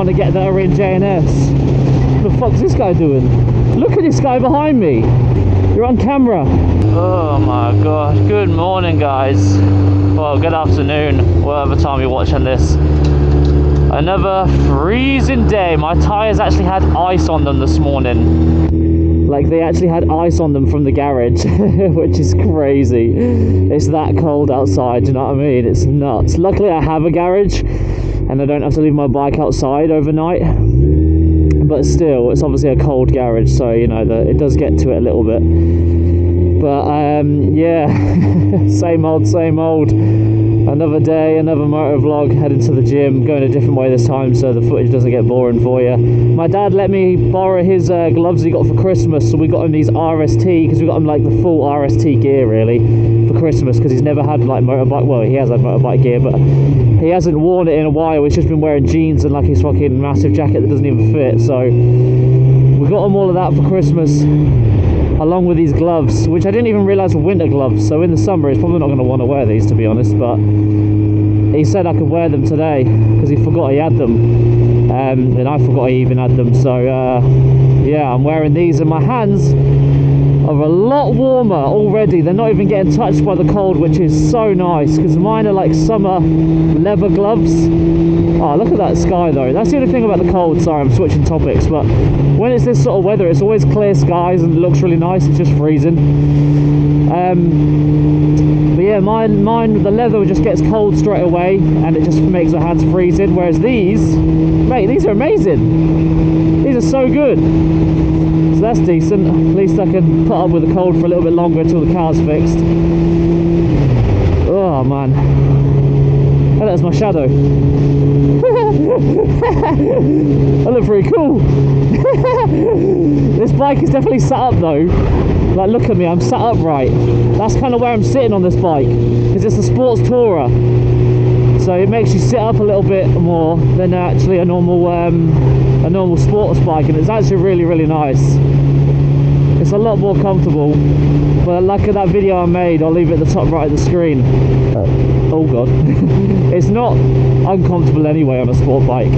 trying to get there in JNS. What the fuck's this guy doing? Look at this guy behind me. You're on camera. Oh my god. Good morning, guys. Well, good afternoon, whatever time you're watching this. Another freezing day. My tyres actually had ice on them this morning. Like, they actually had ice on them from the garage, which is crazy. It's that cold outside, do you know what I mean? It's nuts. Luckily, I have a garage, and I don't have to leave my bike outside overnight. But still, it's obviously a cold garage, so, you know, it does get to it a little bit. But, yeah, same old, same old. Another day, another moto-vlog, heading to the gym, going a different way this time so the footage doesn't get boring for you. My dad let me borrow his gloves he got for Christmas, so we got him these RST, because we got him like the full RST gear really for Christmas, because he's never had like motorbike, well, he has had motorbike gear, but he hasn't worn it in a while. He's just been wearing jeans and like his fucking massive jacket that doesn't even fit, so we got him all of that for Christmas, along with these gloves, which I didn't even realise were winter gloves. So in the summer he's probably not going to want to wear these, to be honest, but he said I could wear them today because he forgot he had them, and I forgot he even had them. So yeah, I'm wearing these, and my hands are a lot warmer already. They're not even getting touched by the cold, which is so nice, because mine are like summer leather gloves. Oh, look at that sky though. That's the only thing about the cold. Sorry, I'm switching topics, but when it's this sort of weather, it's always clear skies and it looks really nice. It's just freezing. But yeah, mine, the leather just gets cold straight away, and it just makes my hands freezing. Whereas these, mate, these are amazing. These are so good. So that's decent. At least I can put up with the cold for a little bit longer until the car's fixed. Oh man. Oh, that's my shadow. I look pretty cool. This bike is definitely sat up though. Like, look at me, I'm sat upright. That's kind of where I'm sitting on this bike, because it's a sports tourer. So it makes you sit up a little bit more than actually a normal sports bike, and it's actually really, really nice. It's a lot more comfortable. But like at that video I made, I'll leave it at the top right of the screen. Oh god. It's not uncomfortable anyway on a sport bike.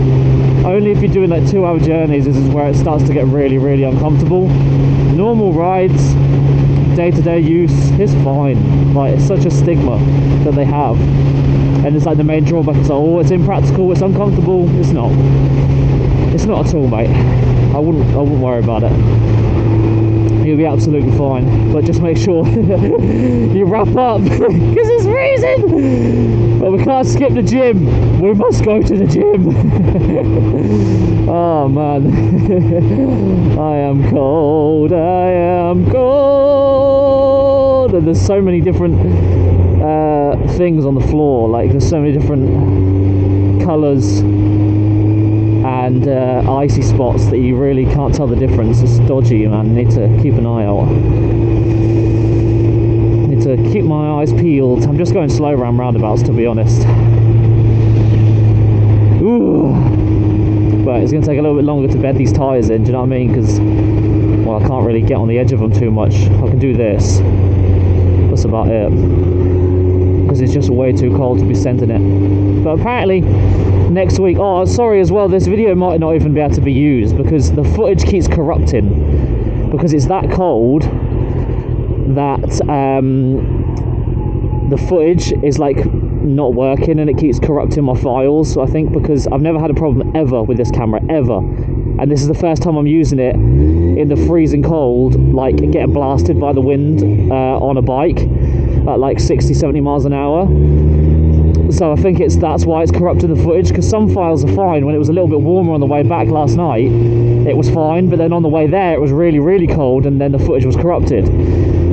Only if you're doing like 2-hour journeys, this is where it starts to get really, really uncomfortable. Normal rides, day-to-day use, is fine. Like, it's such a stigma that they have, and it's like the main drawback is, oh, it's impractical, it's uncomfortable. It's not. It's not at all, mate. I wouldn't worry about it. You'll be absolutely fine, but just make sure you wrap up because it's freezing. But we can't skip the gym. We must go to the gym. Oh man. I am cold. I am cold. And there's so many different things on the floor. Like, there's so many different colours and icy spots that you really can't tell the difference. It's dodgy, man. Need to keep an eye out. Need to keep my eyes peeled. I'm just going slow around roundabouts, to be honest. Ooh. But it's going to take a little bit longer to bed these tyres in, do you know what I mean? Because, well, I can't really get on the edge of them too much. I can do this. That's about it. Because it's just way too cold to be sending it. But apparently next week, oh sorry as well, this video might not even be able to be used because the footage keeps corrupting, because it's that cold that the footage is like not working, and it keeps corrupting my files. So I think, because I've never had a problem ever with this camera, ever, and this is the first time I'm using it in the freezing cold, like getting blasted by the wind on a bike at like 60-70 miles an hour. So I think that's why it's corrupted the footage, because some files are fine. When it was a little bit warmer on the way back last night, it was fine, but then on the way there it was really, really cold, and then the footage was corrupted.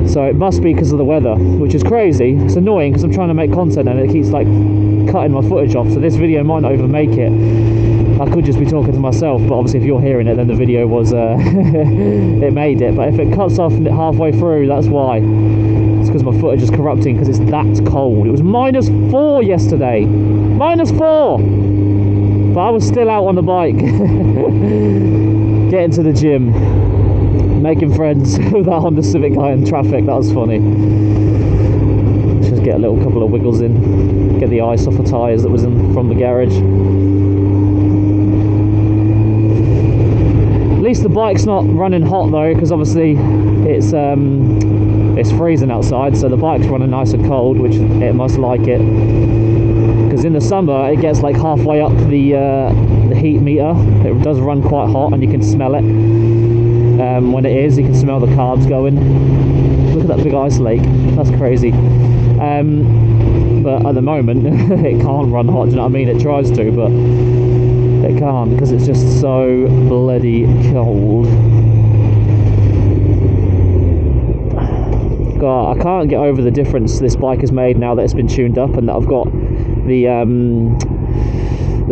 So it must be because of the weather, which is crazy. It's annoying because I'm trying to make content and it keeps like cutting my footage off, so this video might not even make it. I could just be talking to myself, but obviously if you're hearing it, then the video was it made it. But if it cuts off halfway through, that's why. It's because my footage is corrupting, because it's that cold. It was -4 yesterday. -4! But I was still out on the bike. Getting to the gym. Making friends with that Honda Civic guy in traffic. That was funny. Let's just get a little couple of wiggles in. Get the ice off the tyres that was in from the garage. bike's not running hot though, because obviously it's freezing outside, so the bike's running nice and cold, which it must like it. Because in the summer it gets like halfway up the heat meter. It does run quite hot, and you can smell it. When it is, you can smell the carbs going. Look at that big ice lake. That's crazy. But at the moment it can't run hot. Do you know what I mean? It tries to, but it can't, because it's just so bloody cold. God, I can't get over the difference this bike has made now that it's been tuned up, and that I've got the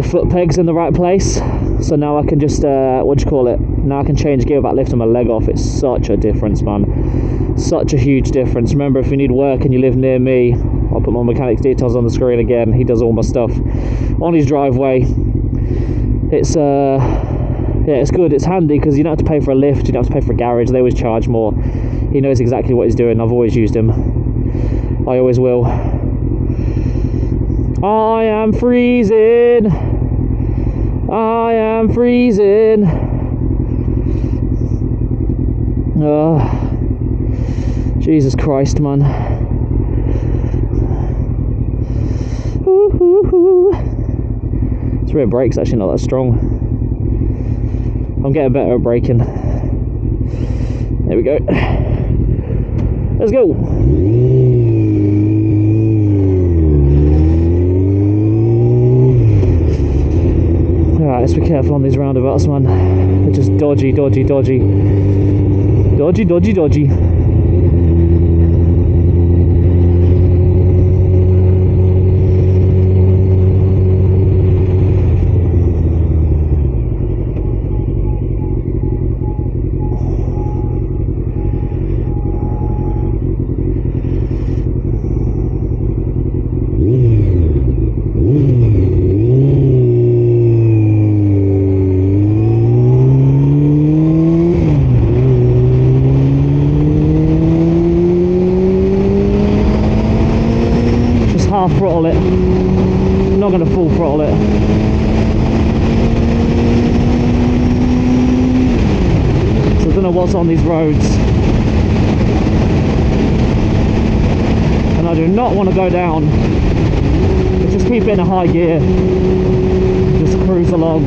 foot pegs in the right place. So now I can just what do you call it, now I can change gear without lifting my leg off. It's such a difference, man, such a huge difference. Remember, if you need work and you live near me, I'll put my mechanic's details on the screen again. He does all my stuff on his driveway. It's yeah, it's good, it's handy, because you don't have to pay for a lift, you don't have to pay for a garage. They always charge more. He knows exactly what he's doing. I've always used him, I always will. I am freezing, I am freezing. Jesus Christ, man. This rear brake's actually not that strong. I'm getting better at braking. There we go. Let's go. Alright, let's be careful on these roundabouts, man. They're just dodgy, dodgy, dodgy. Dodgy, dodgy, dodgy. Throttle it. I'm not going to full throttle it. So I don't know what's on these roads, and I do not want to go down. But just keep it in a high gear. Just cruise along.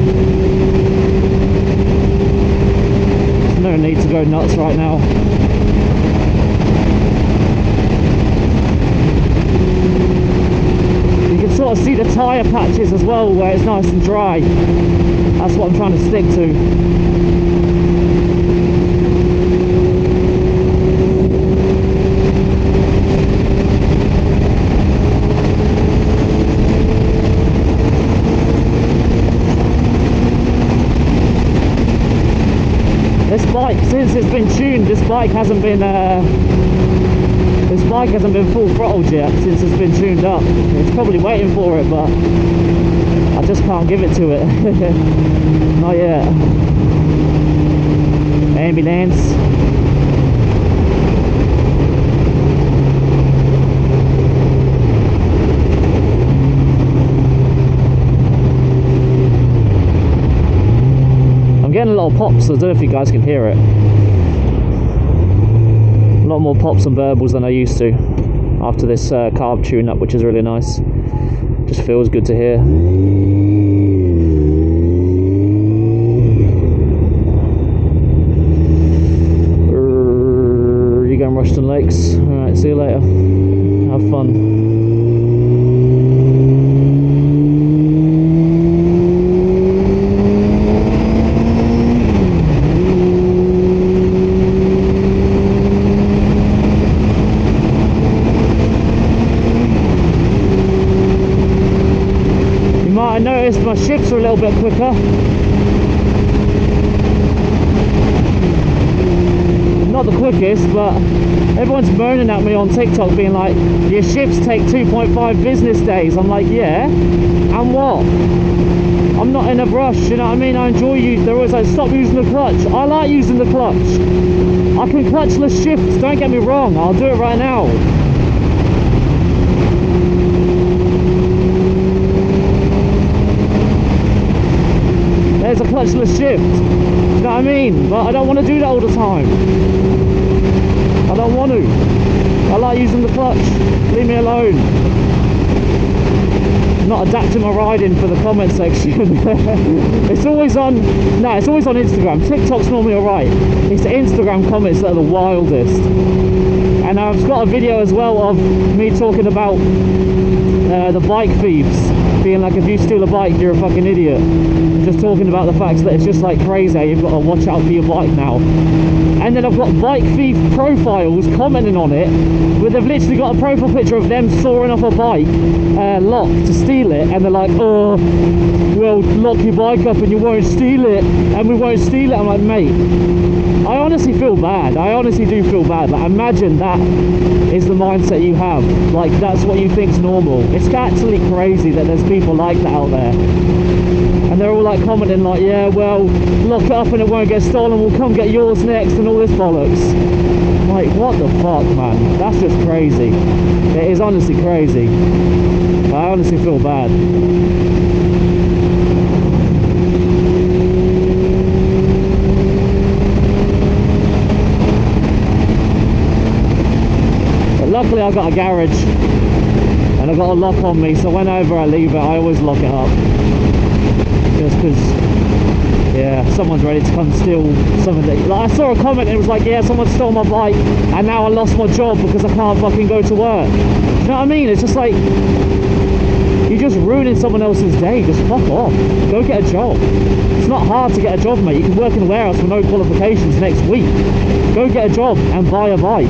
There's no need to go nuts right now. Sort of see the tyre patches as well, where it's nice and dry. That's what I'm trying to stick to. This bike, since it's been tuned, this bike hasn't been full throttled yet, since it's been tuned up. It's probably waiting for it, but I just can't give it to it. Not yet. Ambulance. I'm getting a lot of pops, so I don't know if you guys can hear it. A lot more pops and burbles than I used to after this carb tune up, which is really nice. Just feels good to hear. You going Rushton Lakes? Alright, see you later. Have fun. I noticed my shifts are a little bit quicker. Not the quickest, but everyone's moaning at me on TikTok being like, your shifts take 2.5 business days. I'm like, yeah, and what? I'm not in a rush, you know what I mean? I enjoy you. They're always like, stop using the clutch. I like using the clutch. I can clutchless shift, don't get me wrong, I'll do it right now. There's a clutchless shift. You know what I mean? But I don't want to do that all the time. I don't want to. I like using the clutch. Leave me alone. I'm not adapting my riding for the comment section. It's always on. No, it's always on Instagram. TikTok's normally alright. It's the Instagram comments that are the wildest. And I've got a video as well of me talking about the bike thieves. Being like, if you steal a bike, you're a fucking idiot. Just talking about the fact that it's just like crazy. You've got to watch out for your bike now. And then I've got bike thief profiles commenting on it, where they've literally got a profile picture of them sawing off a bike lock to steal it, and they're like, oh, well, lock your bike up and you won't steal it, and we won't steal it. I'm like, mate, I honestly feel bad. I honestly do feel bad. Like, imagine that is the mindset you have. Like, that's what you think's normal. It's actually crazy that there's people like that out there. And they're all like commenting like, yeah, well, lock it up and it won't get stolen, we'll come get yours next, and all this bollocks. I'm like, what the fuck, man? That's just crazy. It is honestly crazy. I honestly feel bad. But luckily I got a garage and I got a lock on me, so whenever I leave it, I always lock it up. Just because, yeah, someone's ready to come steal something that, like, I saw a comment and it was like, yeah, someone stole my bike and now I lost my job because I can't fucking go to work. You know what I mean? It's just like, you're just ruining someone else's day. Just fuck off. Go get a job. It's not hard to get a job, mate. You can work in a warehouse with no qualifications next week. Go get a job and buy a bike.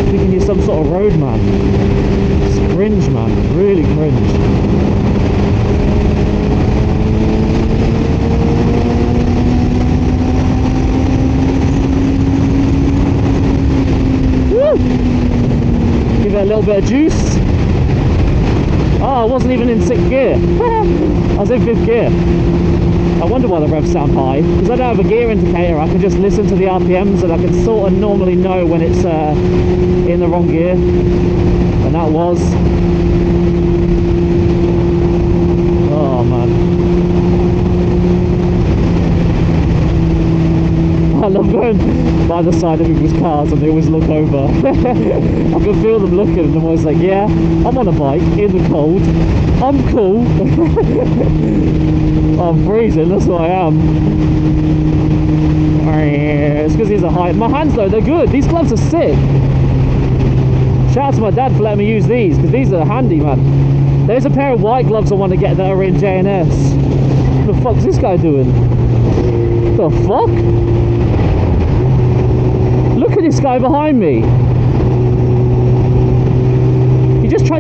Thinking you're some sort of roadman. It's cringe, man. Really cringe. Give it a little bit of juice. Oh, I wasn't even in 6th gear. I was in 5th gear. I wonder why the revs sound high, because I don't have a gear indicator. I can just listen to the RPMs and I can sort of normally know when it's in the wrong gear. And that was... oh man. I love going by the side of people's cars and they always look over. I can feel them looking and I'm always like, yeah, I'm on a bike in the cold. I'm cool. I'm freezing, that's what I am. It's because these are high. My hands though, they're good. These gloves are sick. Shout out to my dad for letting me use these, because these are handy, man. There's a pair of white gloves I want to get that are in JNS. What the fuck's this guy doing? What the fuck? Look at this guy behind me.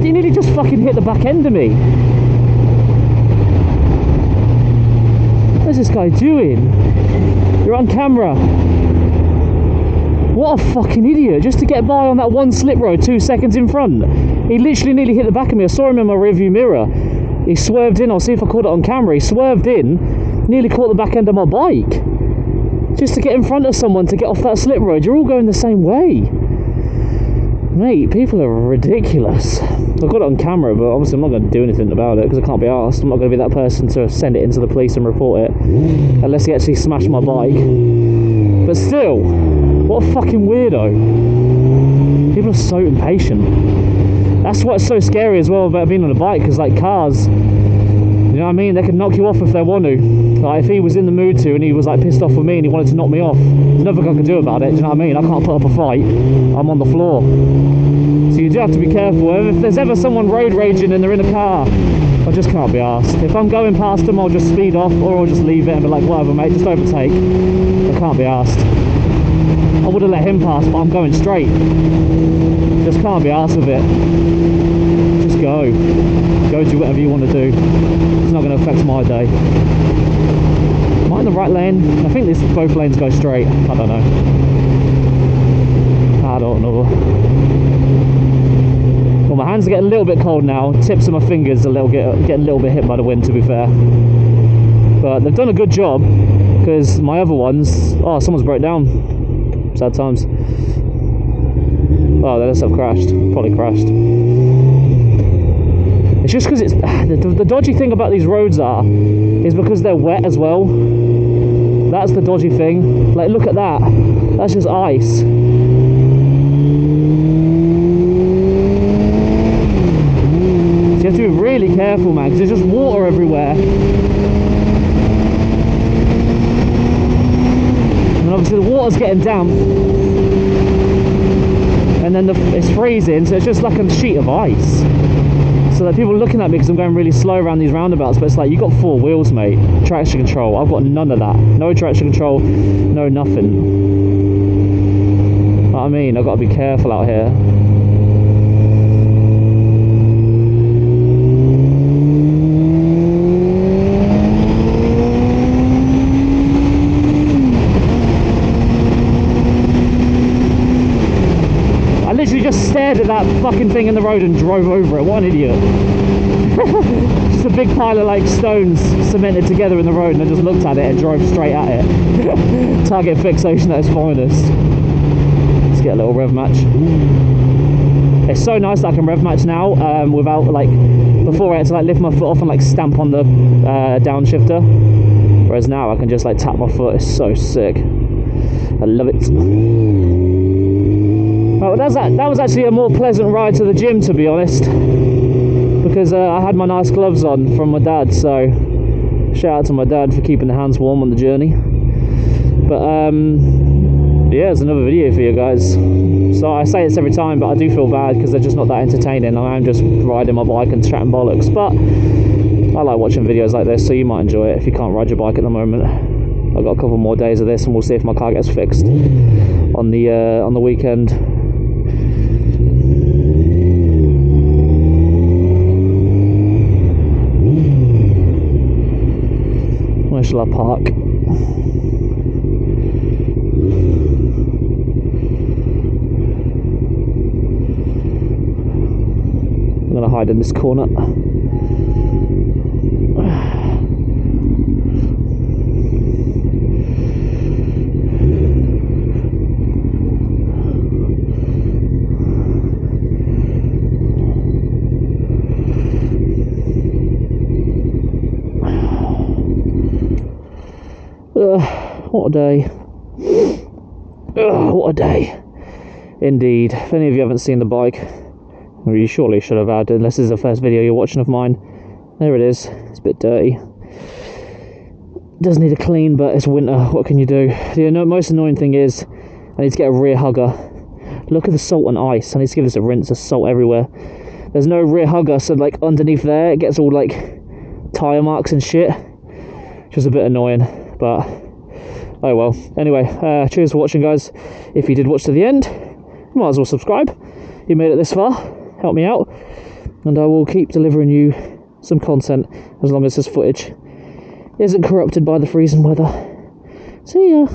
He nearly just fucking hit the back end of me. What's this guy doing? You're on camera. What a fucking idiot, just to get by on that one slip road 2 seconds in front. He literally nearly hit the back of me. I saw him in my rearview mirror. He swerved in. I'll see if I caught it on camera. He swerved in, nearly caught the back end of my bike. Just to get in front of someone to get off that slip road. You're all going the same way. Mate, people are ridiculous. I've got it on camera, but obviously I'm not going to do anything about it because I can't be arsed. I'm not going to be that person to send it into the police and report it unless he actually smashed my bike. But still, what a fucking weirdo. People are so impatient. That's what's so scary as well about being on a bike, because like cars, you know what I mean, they can knock you off if they want to. Like if he was in the mood to and he was like pissed off with me and he wanted to knock me off, there's nothing I can do about it. Do you know what I mean? I can't put up a fight. I'm on the floor. So you do have to be careful. If there's ever someone road raging and they're in a car, I just can't be arsed. If I'm going past them, I'll just speed off, or I'll just leave it and be like, whatever mate, just overtake. I can't be arsed. I would have let him pass, but I'm going straight. Just can't be arsed with it. Just go. Go do whatever you want to do. It's not going to affect my day. Am I in the right lane? I think both lanes go straight. I don't know. I don't know. Well, my hands are getting a little bit cold now. Tips of my fingers are getting a little bit hit by the wind, to be fair. But they've done a good job, because my other ones... oh, someone's broke down. Sad times. Oh, they must have crashed. Probably crashed. It's just because it's... the dodgy thing about these roads are... is because they're wet as well. That's the dodgy thing. Like, look at that. That's just ice. So you have to be really careful, man, because there's just water everywhere. And obviously the water's getting damp. And then it's freezing, so it's just like a sheet of ice. So that people are looking at me because I'm going really slow around these roundabouts, but it's like, you got 4 wheels, mate. Traction control. I've got none of that. No traction control, no nothing. You know what I mean? I've got to be careful out here. I literally just stared at that fucking thing in the road and drove over it. What an idiot. Just a big pile of like stones cemented together in the road, and I just looked at it and drove straight at it. Target fixation at its finest. Let's get a little rev match. It's so nice that I can rev match now without, like, before I had to like lift my foot off and like stamp on the downshifter, whereas now I can just like tap my foot. It's so sick. I love it. Well, that was actually a more pleasant ride to the gym, to be honest, because I had my nice gloves on from my dad, so shout out to my dad for keeping the hands warm on the journey. But yeah, it's another video for you guys. So I say this every time, but I do feel bad because they're just not that entertaining. I'm just riding my bike and chatting bollocks, but I like watching videos like this, so you might enjoy it if you can't ride your bike at the moment. I've got a couple more days of this, and we'll see if my car gets fixed on the weekend. Where shall I park? I'm going to hide in this corner. What a day. What a day. Indeed. If any of you haven't seen the bike, or you surely should have had, unless this is the first video you're watching of mine. There it is. It's a bit dirty. It does need a clean, but it's winter. What can you do? The most annoying thing is I need to get a rear hugger. Look at the salt and ice. I need to give this a rinse. There's salt everywhere. There's no rear hugger, so like underneath there it gets all like tyre marks and shit. Which is a bit annoying, but oh well. Anyway, cheers for watching, guys. If you did watch to the end, you might as well subscribe. You made it this far. Help me out, and I will keep delivering you some content as long as this footage isn't corrupted by the freezing weather. See ya.